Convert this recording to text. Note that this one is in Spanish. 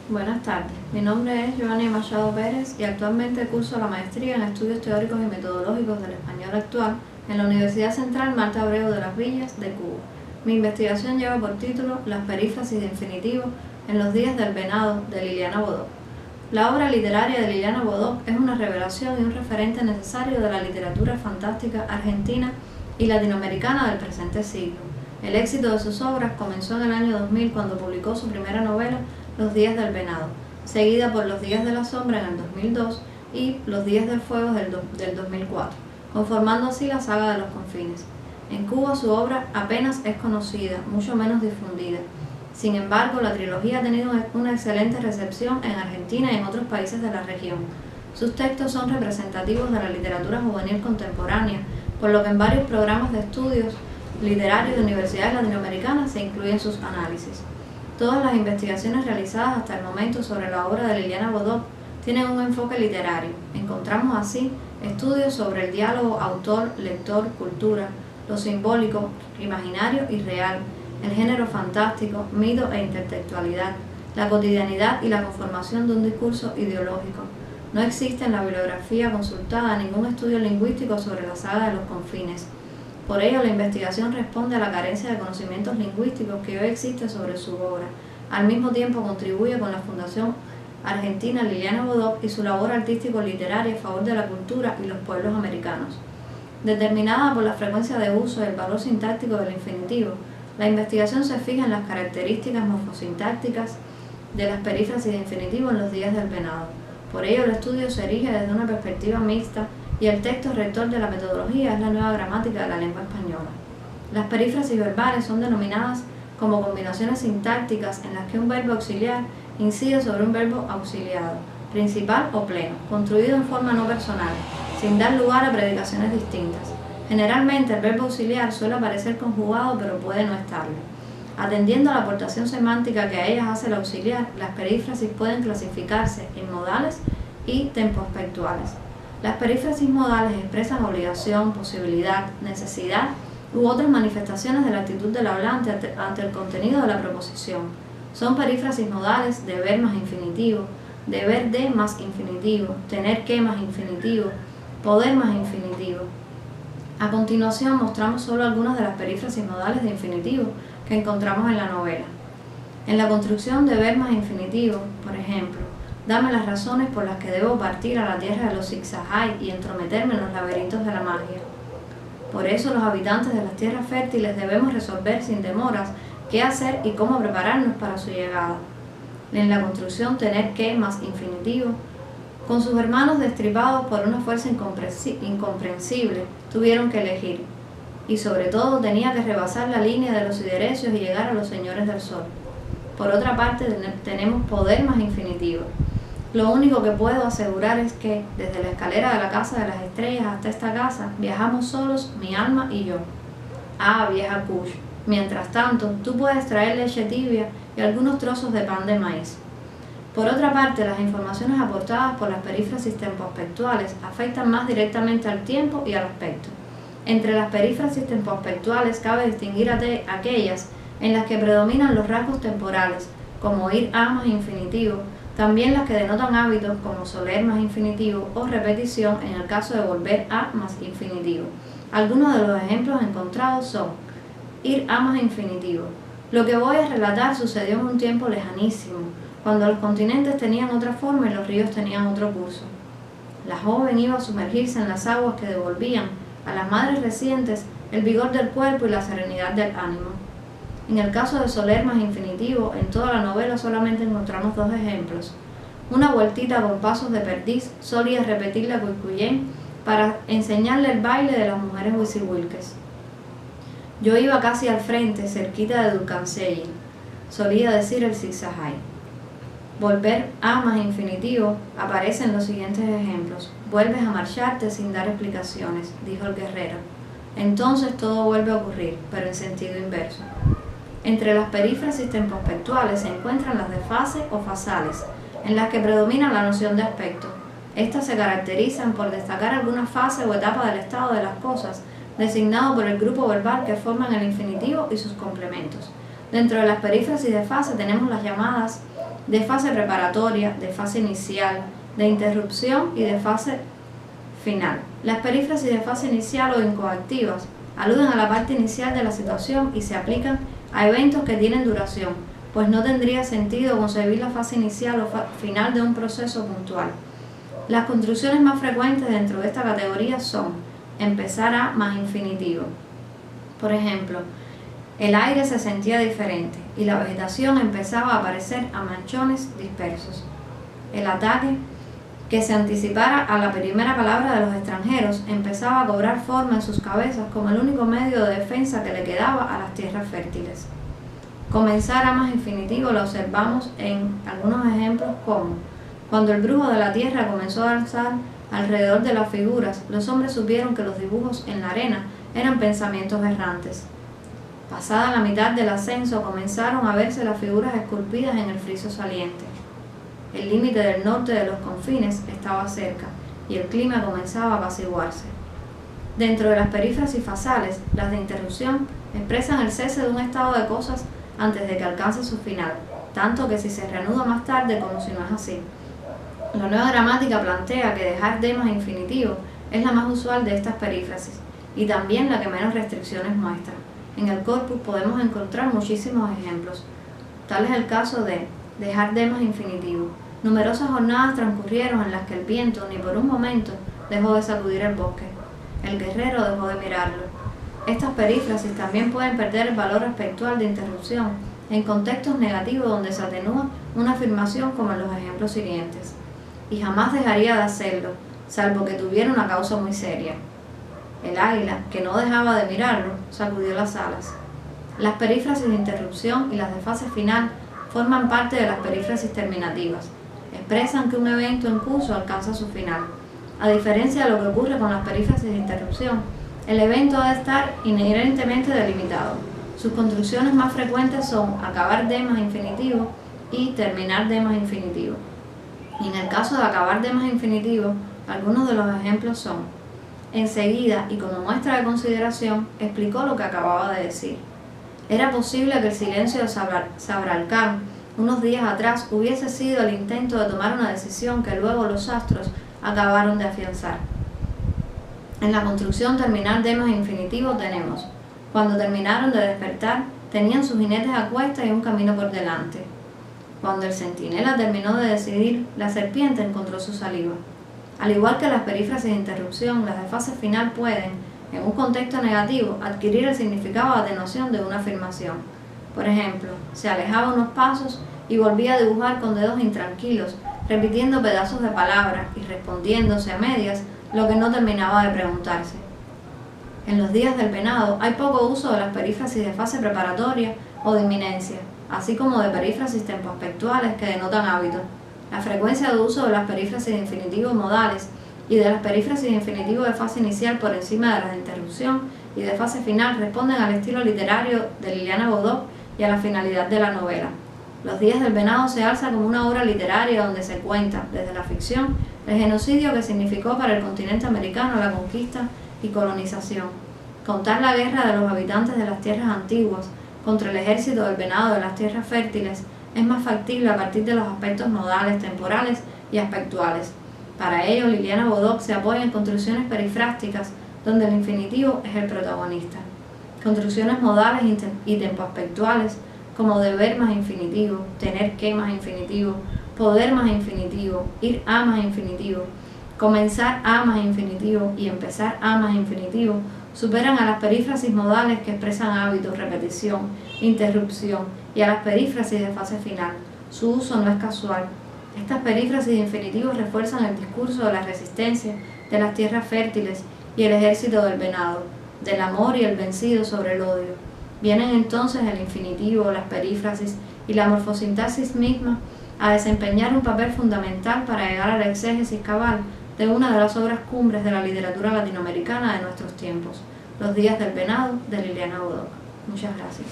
Buenas tardes, mi nombre es Giovanni Machado Pérez y actualmente curso la maestría en Estudios Teóricos y Metodológicos del Español Actual en la Universidad Central Marta Abreu de las Villas de Cuba. Mi investigación lleva por título Las perífrasis de infinitivo en los días del venado de Liliana Vodó. La obra literaria de Liliana Vodó es una revelación y un referente necesario de la literatura fantástica argentina y latinoamericana del presente siglo. El éxito de sus obras comenzó en el año 2000 cuando publicó su primera novela, Los días del venado, seguida por Los días de la sombra en el 2002 y Los días del fuego del 2004, conformando así la saga de los confines. En Cuba su obra apenas es conocida, mucho menos difundida. Sin embargo, la trilogía ha tenido una excelente recepción en Argentina y en otros países de la región. Sus textos son representativos de la literatura juvenil contemporánea, por lo que en varios programas de estudios literarios de universidades latinoamericanas se incluyen sus análisis. Todas las investigaciones realizadas hasta el momento sobre la obra de Liliana Vodó tienen un enfoque literario. Encontramos así estudios sobre el diálogo autor-lector-cultura, lo simbólico, imaginario y real, el género fantástico, mito e intertextualidad, la cotidianidad y la conformación de un discurso ideológico. No existe en la bibliografía consultada ningún estudio lingüístico sobre la saga de los confines. Por ello, la investigación responde a la carencia de conocimientos lingüísticos que hoy existe sobre su obra. Al mismo tiempo, contribuye con la Fundación Argentina Liliana Vodó y su labor artístico-literaria a favor de la cultura y los pueblos americanos. Determinada por la frecuencia de uso y el valor sintáctico del infinitivo, la investigación se fija en las características morfosintácticas de las perífrasis de infinitivo en los días del venado. Por ello, el estudio se erige desde una perspectiva mixta y el texto rector de la metodología es la nueva gramática de la lengua española. Las perífrasis verbales son denominadas como combinaciones sintácticas en las que un verbo auxiliar incide sobre un verbo auxiliado, principal o pleno, construido en forma no personal, sin dar lugar a predicaciones distintas. Generalmente el verbo auxiliar suele aparecer conjugado, pero puede no estarlo. Atendiendo a la aportación semántica que a ellas hace el auxiliar, las perífrasis pueden clasificarse en modales y tempospectuales. Las perífrasis modales expresan obligación, posibilidad, necesidad u otras manifestaciones de la actitud del hablante ante el contenido de la proposición. Son perífrasis modales deber más infinitivo, deber de más infinitivo, tener que más infinitivo, poder más infinitivo. A continuación mostramos solo algunas de las perífrasis modales de infinitivo que encontramos en la novela. En la construcción deber más infinitivo, por ejemplo, dame las razones por las que debo partir a la tierra de los zigzagay y entrometerme en los laberintos de la magia. Por eso los habitantes de las tierras fértiles debemos resolver sin demoras qué hacer y cómo prepararnos para su llegada. En la construcción tener que más infinitivo, con sus hermanos destripados por una fuerza incomprensible, tuvieron que elegir, y sobre todo tenía que rebasar la línea de los siderecios y llegar a los señores del sol. Por otra parte tenemos poder más infinitivo. Lo único que puedo asegurar es que, desde la escalera de la casa de las estrellas hasta esta casa, viajamos solos, mi alma y yo. Ah, vieja Kush, mientras tanto, tú puedes traer leche tibia y algunos trozos de pan de maíz. Por otra parte, las informaciones aportadas por las perífrasis tempospectuales afectan más directamente al tiempo y al aspecto. Entre las perífrasis tempospectuales cabe distinguir aquellas en las que predominan los rasgos temporales, como ir a más infinitivo, también las que denotan hábitos como soler más infinitivo o repetición en el caso de volver a más infinitivo. Algunos de los ejemplos encontrados son ir a más infinitivo. Lo que voy a relatar sucedió en un tiempo lejanísimo, cuando los continentes tenían otra forma y los ríos tenían otro curso. La joven iba a sumergirse en las aguas que devolvían a las madres recientes el vigor del cuerpo y la serenidad del ánimo. En el caso de soler más infinitivo, en toda la novela solamente encontramos dos ejemplos. Una vueltita con pasos de perdiz solía repetirle a Cuicuyén para enseñarle el baile de las mujeres huizihuilques. Yo iba casi al frente, cerquita de Dulcancey, solía decir el zigzagay. Volver a más infinitivo aparece en los siguientes ejemplos. Vuelves a marcharte sin dar explicaciones, dijo el guerrero. Entonces todo vuelve a ocurrir, pero en sentido inverso. Entre las perífrasis tempospectuales se encuentran las de fase o fasales, en las que predomina la noción de aspecto. Estas se caracterizan por destacar alguna fase o etapa del estado de las cosas, designado por el grupo verbal que forman el infinitivo y sus complementos. Dentro de las perífrasis de fase tenemos las llamadas de fase preparatoria, de fase inicial, de interrupción y de fase final. Las perífrasis de fase inicial o incoactivas aluden a la parte inicial de la situación y se aplican a eventos que tienen duración, pues no tendría sentido concebir la fase inicial o final de un proceso puntual. Las construcciones más frecuentes dentro de esta categoría son empezar a más infinitivo. Por ejemplo, el aire se sentía diferente y la vegetación empezaba a aparecer a manchones dispersos. El ataque, que se anticipara a la primera palabra de los extranjeros, empezaba a cobrar forma en sus cabezas como el único medio de defensa que le quedaba a las tierras fértiles. Comenzar a más infinitivo lo observamos en algunos ejemplos como: cuando el brujo de la tierra comenzó a alzar alrededor de las figuras, los hombres supieron que los dibujos en la arena eran pensamientos errantes. Pasada la mitad del ascenso, comenzaron a verse las figuras esculpidas en el friso saliente. El límite del norte de los confines estaba cerca y el clima comenzaba a apaciguarse. Dentro de las perífrasis fasales, las de interrupción expresan el cese de un estado de cosas antes de que alcance su final, tanto que si se reanuda más tarde como si no es así. La nueva gramática plantea que dejar de más infinitivo es la más usual de estas perífrasis y también la que menos restricciones muestra. En el corpus podemos encontrar muchísimos ejemplos. Tal es el caso de dejar de más infinitivo. Numerosas jornadas transcurrieron en las que el viento ni por un momento dejó de sacudir el bosque. El guerrero dejó de mirarlo. Estas perífrasis también pueden perder el valor aspectual de interrupción en contextos negativos donde se atenúa una afirmación como en los ejemplos siguientes. Y jamás dejaría de hacerlo, salvo que tuviera una causa muy seria. El águila, que no dejaba de mirarlo, sacudió las alas. Las perífrasis de interrupción y las de fase final forman parte de las perífrasis terminativas. Expresan que un evento en curso alcanza su final. A diferencia de lo que ocurre con las perífrasis de interrupción, el evento ha de estar inherentemente delimitado. Sus construcciones más frecuentes son acabar de más infinitivo y terminar de más infinitivo. Y en el caso de acabar de más infinitivo, algunos de los ejemplos son: enseguida, y como muestra de consideración, explicó lo que acababa de decir. Era posible que el silencio de Sabralcán unos días atrás hubiese sido el intento de tomar una decisión que luego los astros acabaron de afianzar. En la construcción terminal de más infinitivo tenemos: cuando terminaron de despertar, tenían sus jinetes a cuestas y un camino por delante. Cuando el centinela terminó de decidir, la serpiente encontró su saliva. Al igual que las perífrasis de interrupción, las de fase final pueden, en un contexto negativo, adquirir el significado de atenuación de una afirmación. Por ejemplo, se alejaba unos pasos y volvía a dibujar con dedos intranquilos, repitiendo pedazos de palabras y respondiéndose a medias lo que no terminaba de preguntarse. En los días del venado hay poco uso de las perífrasis de fase preparatoria o de inminencia, así como de perífrasis tempoaspectuales que denotan hábitos. La frecuencia de uso de las perífrasis de infinitivo modales y de las perífrasis de infinitivo de fase inicial por encima de las de interrupción y de fase final responden al estilo literario de Liliana Bodoc y a la finalidad de la novela. Los días del venado se alza como una obra literaria donde se cuenta, desde la ficción, el genocidio que significó para el continente americano la conquista y colonización. Contar la guerra de los habitantes de las tierras antiguas contra el ejército del venado de las tierras fértiles es más factible a partir de los aspectos modales, temporales y aspectuales. Para ello, Liliana Bodoc se apoya en construcciones perifrásticas donde el infinitivo es el protagonista. Construcciones modales y tempoaspectuales como deber más infinitivo, tener que más infinitivo, poder más infinitivo, ir a más infinitivo, comenzar a más infinitivo y empezar a más infinitivo superan a las perífrasis modales que expresan hábitos, repetición, interrupción y a las perífrasis de fase final. Su uso no es casual. Estas perífrasis de infinitivos refuerzan el discurso de la resistencia de las tierras fértiles y el ejército del venado, del amor y el vencido sobre el odio. Vienen entonces el infinitivo, las perífrasis y la morfosintaxis misma a desempeñar un papel fundamental para llegar a la exégesis cabal de una de las obras cumbres de la literatura latinoamericana de nuestros tiempos, Los días del venado, de Liliana Bodoc. Muchas gracias.